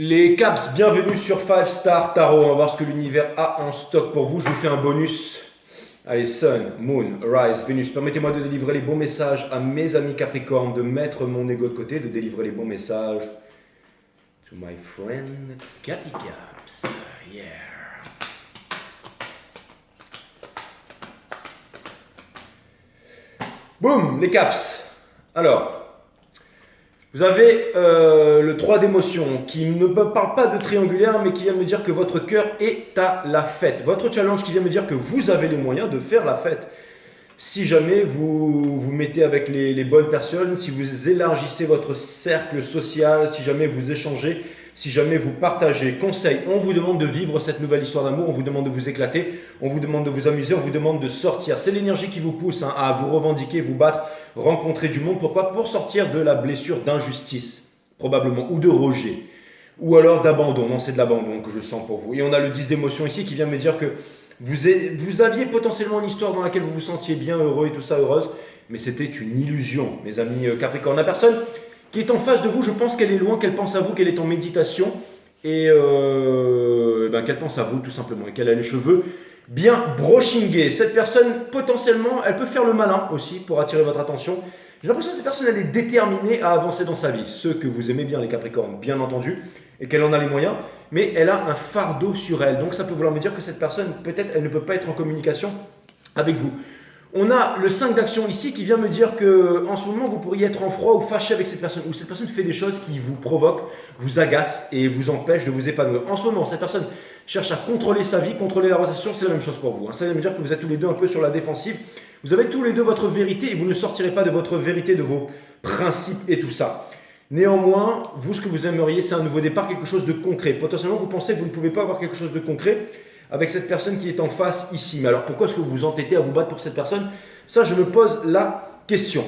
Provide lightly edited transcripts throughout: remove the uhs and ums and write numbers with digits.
Les Caps, bienvenue sur 5 Star Tarot. On va voir ce que l'univers a en stock pour vous. Je vous fais un bonus. Allez, Sun, Moon, Rise, Vénus. Permettez-moi de délivrer les bons messages à mes amis Capricorne, de mettre mon ego de côté, de délivrer les bons messages to my friend Capi Caps. Yeah. Boum, les Caps. Alors. Vous avez le 3 d'émotion qui ne me parle pas de triangulaire mais qui vient me dire que votre cœur est à la fête. Votre challenge qui vient me dire que vous avez les moyens de faire la fête. Si jamais vous vous mettez avec les bonnes personnes, si vous élargissez votre cercle social, si jamais vous échangez, si jamais vous partagez. Conseil, on vous demande de vivre cette nouvelle histoire d'amour, on vous demande de vous éclater, on vous demande de vous amuser, on vous demande de sortir. C'est l'énergie qui vous pousse à vous revendiquer, vous battre, rencontrer du monde. Pourquoi? Pour sortir de la blessure d'injustice, probablement, ou de rejet, ou alors d'abandon. Non, c'est de l'abandon que je sens pour vous. Et on a le 10 d'émotion ici qui vient me dire que vous aviez potentiellement une histoire dans laquelle vous vous sentiez bien heureux et tout ça, heureuse, mais c'était une illusion, mes amis Capricorne. La personne qui est en face de vous, je pense qu'elle est loin, qu'elle pense à vous, qu'elle est en méditation et qu'elle pense à vous tout simplement et qu'elle a les cheveux bien brochingés. Cette personne, potentiellement, elle peut faire le malin aussi pour attirer votre attention. J'ai l'impression que cette personne, elle est déterminée à avancer dans sa vie. Ceux que vous aimez bien, les Capricornes, bien entendu, et qu'elle en a les moyens, mais elle a un fardeau sur elle. Donc ça peut vouloir me dire que cette personne, peut-être, elle ne peut pas être en communication avec vous. On a le 5 d'action ici qui vient me dire que en ce moment vous pourriez être en froid ou fâché avec cette personne, ou cette personne fait des choses qui vous provoquent, vous agacent et vous empêchent de vous épanouir. En ce moment, cette personne cherche à contrôler sa vie, contrôler la relation, c'est la même chose pour vous. Ça vient me dire que vous êtes tous les deux un peu sur la défensive. Vous avez tous les deux votre vérité et vous ne sortirez pas de votre vérité, de vos principes et tout ça. Néanmoins, vous, ce que vous aimeriez, c'est un nouveau départ, quelque chose de concret. Potentiellement, vous pensez que vous ne pouvez pas avoir quelque chose de concret avec cette personne qui est en face ici. Mais alors pourquoi est-ce que vous vous entêtez à vous battre pour cette personne? Ça, je me pose la question.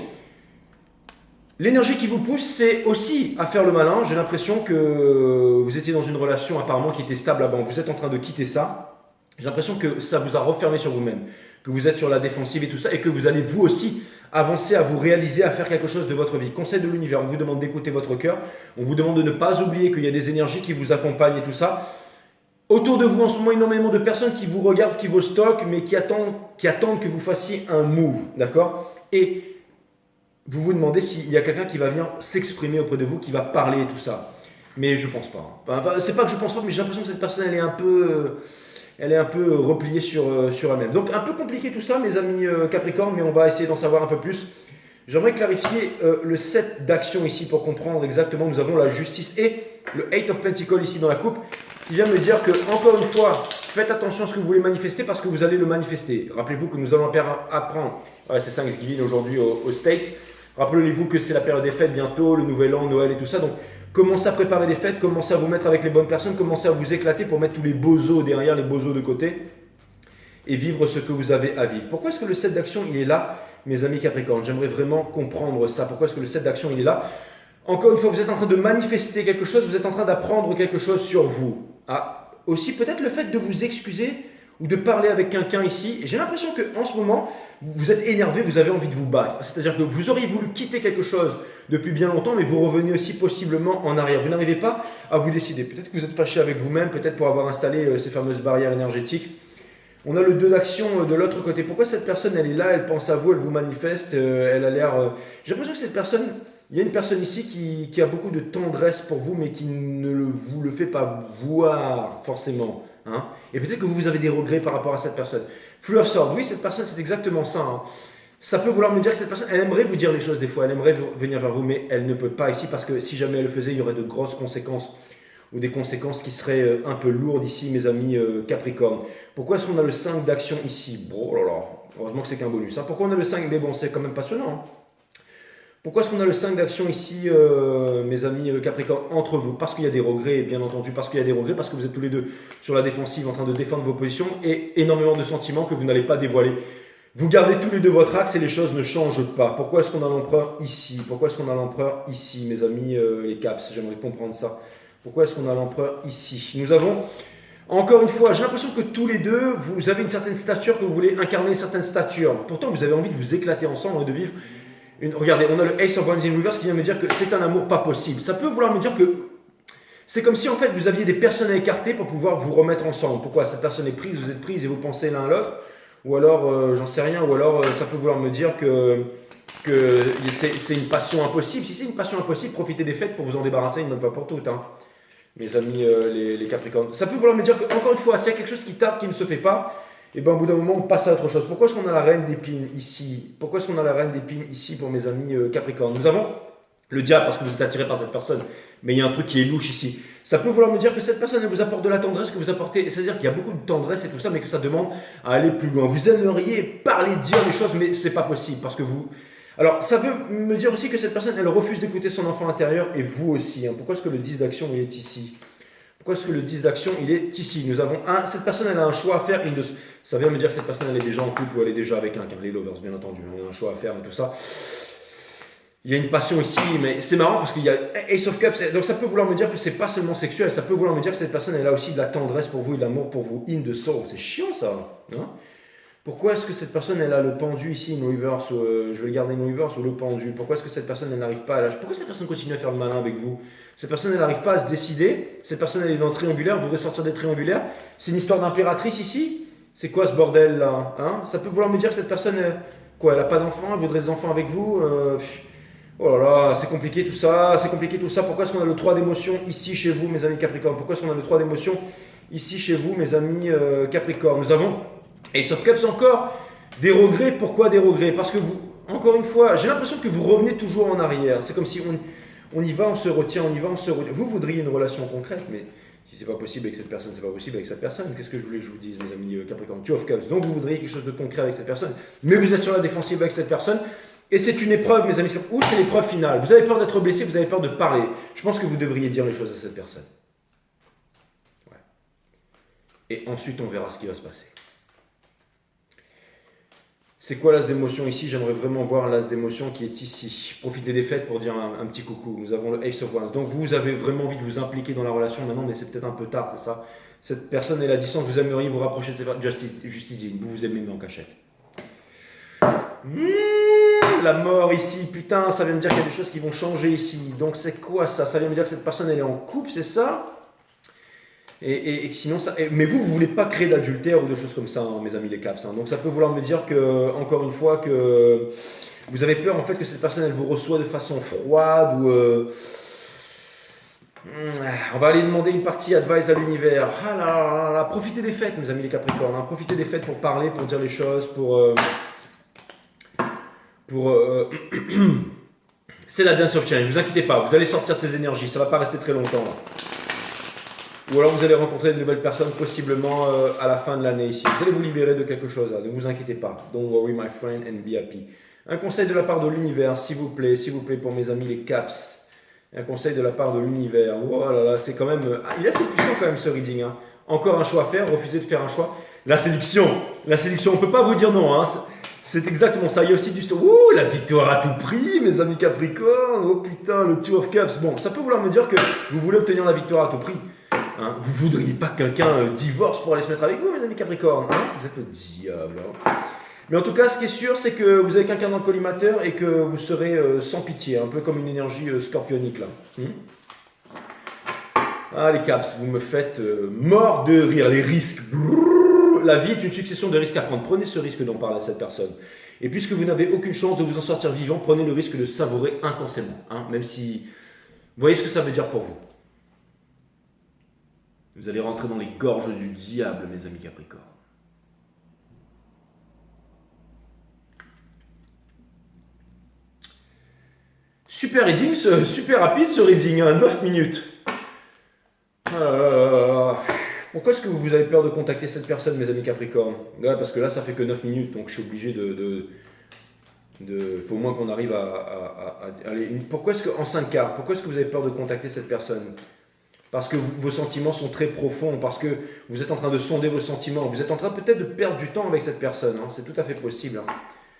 L'énergie qui vous pousse, c'est aussi à faire le malin. J'ai l'impression que vous étiez dans une relation apparemment qui était stable avant. Vous êtes en train de quitter ça. J'ai l'impression que ça vous a refermé sur vous-même, que vous êtes sur la défensive et tout ça, et que vous allez vous aussi avancer à vous réaliser, à faire quelque chose de votre vie. Conseil de l'univers, on vous demande d'écouter votre cœur. On vous demande de ne pas oublier qu'il y a des énergies qui vous accompagnent et tout ça. Autour de vous, en ce moment, énormément de personnes qui vous regardent, qui vous stockent, mais qui attendent que vous fassiez un move, d'accord? Et vous vous demandez s'il y a quelqu'un qui va venir s'exprimer auprès de vous, qui va parler et tout ça. Mais je pense pas. Enfin, c'est pas que je pense pas, mais j'ai l'impression que cette personne, elle est un peu repliée sur elle-même. Donc, un peu compliqué tout ça, mes amis Capricorne, mais on va essayer d'en savoir un peu plus. J'aimerais clarifier le 7 d'action ici pour comprendre exactement. Nous avons la justice et le 8 of Pentacles ici dans la coupe, qui vient me dire que, encore une fois, faites attention à ce que vous voulez manifester parce que vous allez le manifester. Rappelez-vous que nous allons apprendre, c'est Thanksgiving aujourd'hui au States. Rappelez-vous que c'est la période des fêtes bientôt, le nouvel an, Noël et tout ça. Donc, commencez à préparer les fêtes, commencez à vous mettre avec les bonnes personnes, commencez à vous éclater pour mettre tous les bozos derrière, les bozos de côté et vivre ce que vous avez à vivre. Pourquoi est-ce que le 7 d'action, il est là, mes amis Capricorne? J'aimerais vraiment comprendre ça. Pourquoi est-ce que le 7 d'action, il est là? Encore une fois, vous êtes en train de manifester quelque chose, vous êtes en train d'apprendre quelque chose sur vous. Ah, aussi peut-être le fait de vous excuser ou de parler avec quelqu'un ici. J'ai l'impression qu'en ce moment, vous êtes énervé, vous avez envie de vous battre. C'est-à-dire que vous auriez voulu quitter quelque chose depuis bien longtemps, mais vous revenez aussi possiblement en arrière. Vous n'arrivez pas à vous décider. Peut-être que vous êtes fâché avec vous-même, peut-être pour avoir installé ces fameuses barrières énergétiques. On a le 2 d'action de l'autre côté. Pourquoi cette personne, elle est là, elle pense à vous, elle vous manifeste, elle a l'air... J'ai l'impression que cette personne... Il y a une personne ici qui a beaucoup de tendresse pour vous, mais qui ne vous le fait pas voir forcément. Hein. Et peut-être que vous avez des regrets par rapport à cette personne. Fleur of Swords, oui, cette personne, c'est exactement ça. Hein. Ça peut vouloir me dire que cette personne, elle aimerait vous dire les choses des fois, elle aimerait venir vers vous, mais elle ne peut pas ici, parce que si jamais elle le faisait, il y aurait de grosses conséquences, ou des conséquences qui seraient un peu lourdes ici, mes amis Capricorne. Pourquoi est-ce qu'on a le 5 d'action ici? Bon, oh là là, heureusement que c'est qu'un bonus. Hein. Pourquoi on a le 5? Mais bon, c'est quand même passionnant. Hein. Pourquoi est-ce qu'on a le 5 d'action ici, mes amis Capricorne, entre vous? Parce qu'il y a des regrets, bien entendu, parce qu'il y a des regrets, parce que vous êtes tous les deux sur la défensive en train de défendre vos positions et énormément de sentiments que vous n'allez pas dévoiler. Vous gardez tous les deux votre axe et les choses ne changent pas. Pourquoi est-ce qu'on a l'empereur ici? Pourquoi est-ce qu'on a l'empereur ici, mes amis les Caps? J'aimerais comprendre ça. Pourquoi est-ce qu'on a l'empereur ici? Nous avons, encore une fois, j'ai l'impression que tous les deux, vous avez une certaine stature, que vous voulez incarner une certaine stature. Pourtant, vous avez envie de vous éclater ensemble et de vivre... Regardez, on a le Ace of Wands in Reverse qui vient me dire que c'est un amour pas possible. Ça peut vouloir me dire que C'est comme si en fait vous aviez des personnes à écarter pour pouvoir vous remettre ensemble. Pourquoi? Cette personne est prise, vous êtes prise et vous pensez l'un à l'autre. Ou alors, j'en sais rien, ou alors ça peut vouloir me dire que c'est une passion impossible. Si c'est une passion impossible, profitez des fêtes pour vous en débarrasser une bonne fois pour toutes. Hein. Mes amis les Capricornes. Ça peut vouloir me dire que, encore une fois, s'il y a quelque chose qui tape, qui ne se fait pas, et bien au bout d'un moment, on passe à autre chose. Pourquoi est-ce qu'on a la reine d'épines ici? Pourquoi est-ce qu'on a la reine d'épines ici pour mes amis Capricornes? Nous avons le diable parce que vous êtes attiré par cette personne, mais il y a un truc qui est louche ici. Ça peut vouloir me dire que cette personne elle vous apporte de la tendresse, que vous apportez, c'est-à-dire qu'il y a beaucoup de tendresse et tout ça, mais que ça demande à aller plus loin. Vous aimeriez parler, dire les choses, mais c'est pas possible parce que vous. Alors, ça veut me dire aussi que cette personne, elle refuse d'écouter son enfant intérieur et vous aussi. Hein. Pourquoi est-ce que le 10 d'action il est ici? Pourquoi est-ce que le 10 d'action il est ici? Nous avons cette personne, elle a un choix à faire. Ça vient me dire que cette personne, elle est déjà en couple ou elle est déjà avec un les lovers, bien entendu. Il y a un choix à faire et tout ça. Il y a une passion ici, mais c'est marrant parce qu'il y a Ace of Cups, donc ça peut vouloir me dire que c'est pas seulement sexuel, ça peut vouloir me dire que cette personne elle a aussi de la tendresse pour vous et de l'amour pour vous, in the soul, c'est chiant ça. Hein? Pourquoi est-ce que cette personne elle a le pendu ici, in reverse, je vais le garder in reverse ou le pendu? Pourquoi est-ce que cette personne elle n'arrive pas à lâcher? Pourquoi cette personne continue à faire le malin avec vous? Cette personne elle n'arrive pas à se décider, cette personne elle est dans le triangulaire, vous voudrez sortir des triangulaires, c'est une histoire d'impératrice ici? C'est quoi ce bordel là? Hein? Ça peut vouloir me dire que cette personne, quoi, elle n'a pas d'enfants, elle voudrait des enfants avec vous? Oh là là, c'est compliqué tout ça, c'est compliqué tout ça. Pourquoi est-ce qu'on a le 3 d'émotions ici chez vous, mes amis Capricorne? Pourquoi est-ce qu'on a le 3 d'émotions ici chez vous, mes amis Capricorne? Nous avons Ace of Cups encore, des regrets. Pourquoi des regrets? Parce que vous, encore une fois, j'ai l'impression que vous revenez toujours en arrière. C'est comme si on y va, on se retient, on y va, on se retient. Vous voudriez une relation concrète, mais si c'est pas possible avec cette personne, c'est pas possible avec cette personne. Qu'est-ce que je voulais que je vous dise, mes amis Capricorne? Two of Cups. Donc vous voudriez quelque chose de concret avec cette personne, mais vous êtes sur la défensive avec cette personne. Et c'est une épreuve, mes amis. Ou c'est l'épreuve finale. Vous avez peur d'être blessé, vous avez peur de parler. Je pense que vous devriez dire les choses à cette personne. Ouais. Et ensuite, on verra ce qui va se passer. C'est quoi l'as d'émotion ici? J'aimerais vraiment voir l'as d'émotion qui est ici. Profitez des fêtes pour dire un petit coucou. Nous avons le Ace of Wands. Donc vous avez vraiment envie de vous impliquer dans la relation maintenant, mais c'est peut-être un peu tard, c'est ça? Cette personne est la distance, vous aimeriez vous rapprocher de cette personne. Justice divine, vous vous aimez mais en cachette. La mort ici, putain, ça vient me dire qu'il y a des choses qui vont changer ici. Donc c'est quoi ça? Ça vient me dire que cette personne elle est en couple, c'est ça? Et sinon ça. Mais vous voulez pas créer d'adultère ou de choses comme ça, hein, mes amis les caps. Hein. Donc ça peut vouloir me dire que, encore une fois, que vous avez peur en fait que cette personne elle vous reçoit de façon froide ou. On va aller demander une partie advice à l'univers. Ah là là, profitez des fêtes, mes amis les Capricornes. Hein. Profitez des fêtes pour parler, pour dire les choses, c'est la dance of change, ne vous inquiétez pas, vous allez sortir de ces énergies, ça ne va pas rester très longtemps. Là. Ou alors vous allez rencontrer de nouvelles personnes, possiblement à la fin de l'année ici. Vous allez vous libérer de quelque chose, là. Ne vous inquiétez pas. Don't worry my friend and be happy. Un conseil de la part de l'univers, s'il vous plaît pour mes amis les caps. Un conseil de la part de l'univers. Oh là là, c'est quand même... il est assez puissant quand même ce reading. Hein. Encore un choix à faire, refusez de faire un choix. La séduction, on ne peut pas vous dire non. Hein. C'est exactement ça. Il y a aussi du ouh, la victoire à tout prix, mes amis Capricorne. Oh putain, le Two of Cups. Bon, ça peut vouloir me dire que vous voulez obtenir la victoire à tout prix. Hein, vous voudriez pas que quelqu'un divorce pour aller se mettre avec vous, mes amis Capricorne. Hein, vous êtes le diable. Hein. Mais en tout cas, ce qui est sûr, c'est que vous avez quelqu'un dans le collimateur et que vous serez sans pitié, un peu comme une énergie scorpionique là. Ah les caps, vous me faites mort de rire, les risques. La vie est une succession de risques à prendre. Prenez ce risque dont parle cette personne. Et puisque vous n'avez aucune chance de vous en sortir vivant, prenez le risque de savourer intensément. Hein, même si... Vous voyez ce que ça veut dire pour vous. Vous allez rentrer dans les gorges du diable, mes amis Capricorne. Super reading, super rapide ce reading, hein, 9 minutes. Pourquoi est-ce que vous avez peur de contacter cette personne, mes amis Capricorne? Ouais, parce que là, ça fait que 9 minutes, donc je suis obligé faut au moins qu'on arrive à aller. Pourquoi est-ce qu'en 5 cartes, pourquoi est-ce que vous avez peur de contacter cette personne? Parce que vos sentiments sont très profonds, parce que vous êtes en train de sonder vos sentiments, vous êtes en train peut-être de perdre du temps avec cette personne, hein, c'est tout à fait possible.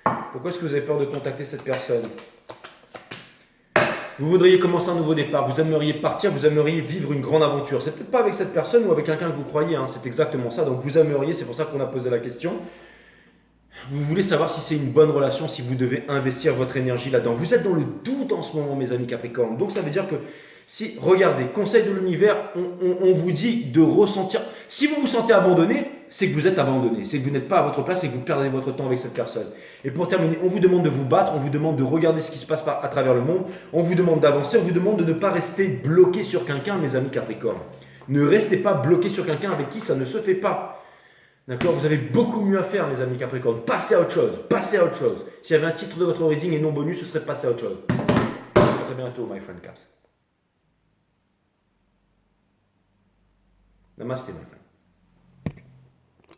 Hein. Pourquoi est-ce que vous avez peur de contacter cette personne? Vous voudriez commencer un nouveau départ, vous aimeriez partir, vous aimeriez vivre une grande aventure. C'est peut-être pas avec cette personne ou avec quelqu'un que vous croyez, hein, c'est exactement ça. Donc vous aimeriez, c'est pour ça qu'on a posé la question. Vous voulez savoir si c'est une bonne relation, si vous devez investir votre énergie là-dedans. Vous êtes dans le doute en ce moment, mes amis Capricorne. Donc ça veut dire que si, regardez, conseil de l'univers, on vous dit de ressentir. Si vous vous sentez abandonné, c'est que vous êtes abandonné, c'est que vous n'êtes pas à votre place et que vous perdez votre temps avec cette personne. Et pour terminer, on vous demande de vous battre, on vous demande de regarder ce qui se passe à travers le monde, on vous demande d'avancer, on vous demande de ne pas rester bloqué sur quelqu'un, mes amis Capricorne. Ne restez pas bloqué sur quelqu'un avec qui ça ne se fait pas. D'accord? Vous avez beaucoup mieux à faire, mes amis Capricorne. Passez à autre chose. Passez à autre chose. S'il y avait un titre de votre reading et non bonus, ce serait passer à autre chose. À très bientôt, my friend Caps. Namaste, my friend.